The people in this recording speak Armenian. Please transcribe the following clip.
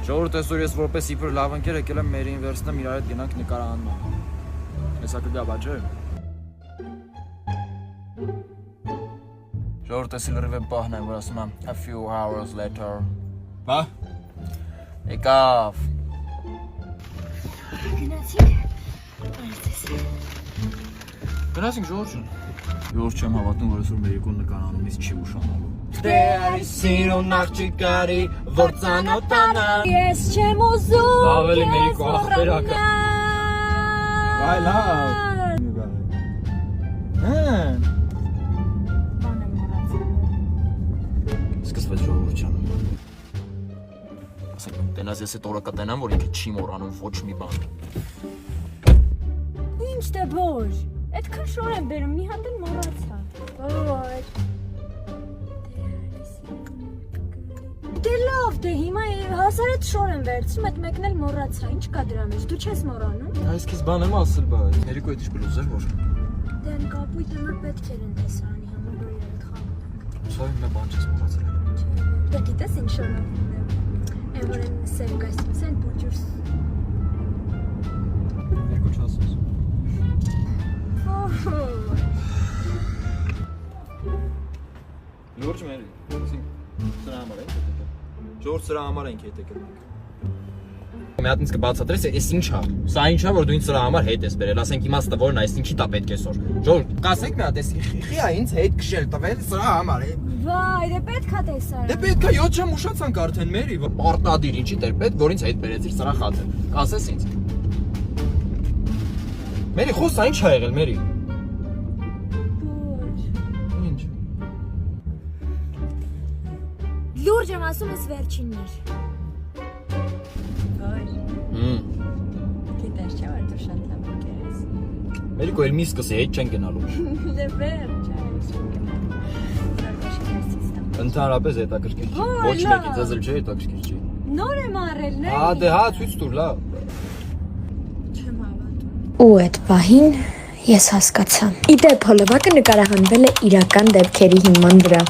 Ժողովուրդ այսօր ես որպես իբր լավ ընկեր եկել եմ մեր ինվերսիտետում իրար հետ գնանք նկարահանման։ Հեսա կգա բաճը։ Ժողովուրդ էսի լրիվ եմ պահն եմ, որ ասում եմ a few hours later։ Բա։ Եկավ։ Գնացինք ժողովուրդ։ Ժողովուրդ չեմ հավատում, որ այսօր մեր երկուն նկարահանումից չի ուշանալու։ Դե սիրուն աղջիկարի, որ ծանոթանա։ Ես չեմ ուզում։ Ավելի մեր երկու աղբերակը։ Այ լավ։ Սկսվեց ժողովուրդ ջան։ Ասենք տենաս ես այդ օրը կտենամ, որ ինքը չի մոռանում ոչ մի բան։ Ինչ դե ոչ։ Այդքան շոր եմ բերում, մի հատ էլ մոռացա։ Ոչ։ Դե լավ, դե հիմա հասար այդ շոր եմ վերցնում, այդ մեկն էլ մոռացա, ինչ կա դրա մեջ, դու չես մոռանում։ Այս քեզ բան եմ ասել, բայց երիկո էդ ինչ բլուզ էր, որ։ Դե այն կապույտը մը պետք էր ընտեսանի համար, որ իրար խաղանք։ Սա մի բան չես մոռացել։ Դե գիտես ինչ շոր եմ։ Այն որ են սև կոստյում, սեն բուջուրս։ Երկու չասես։ Լուրջ մերի, սրա համար ենք հետ եկել։ Ժողովուրդ սրա համար ենք հետ եկել։ Մի հատ ինձ կբացատրես, էս ինչ է։ Սա ինչ է, որ դու ինձ սրա համար հետ ես բերել, ասենք իմաստը որն է, այս ինչի տա պետք է սոր։ Ժողովուրդ, կասեք մի հատ, էս խիխի է ինձ հետ քշել տվել սրա համար է։ Վայ, դե պետք է տեսար։ Դե պետք է 7 ժամ ուշացանք արդեն մերի, պարտադիր ինչի դեր պետք, որ ինձ հետ բերեցիր սրա խաթը։ Կասես ինձ։ Մերի, խոսա ինչ ա եղել, մերի։ Ինչ։ Լուրջ եմ ասում ես վերջինն էր։ Գիտես չէ՞ որ դու շատ լավ ես։ Մերիկո էլ մի սկսի հետ չեն գնալու։ Դե վերջ ես։ Ընդհանրապես հետաքրքիր չի։ Ոչ մեկի ձեզ էլ չի հետաքրքիր չի։ Նոր եմ առել, ներ։ Հա, դե հա, ցույց տուր, լավ։ Չեմ հավատում։ Ու այդ պահին ես հասկացա։ Իդեպ հոլովակը նկարահանվել է իրական դեպքերի հիման վրա։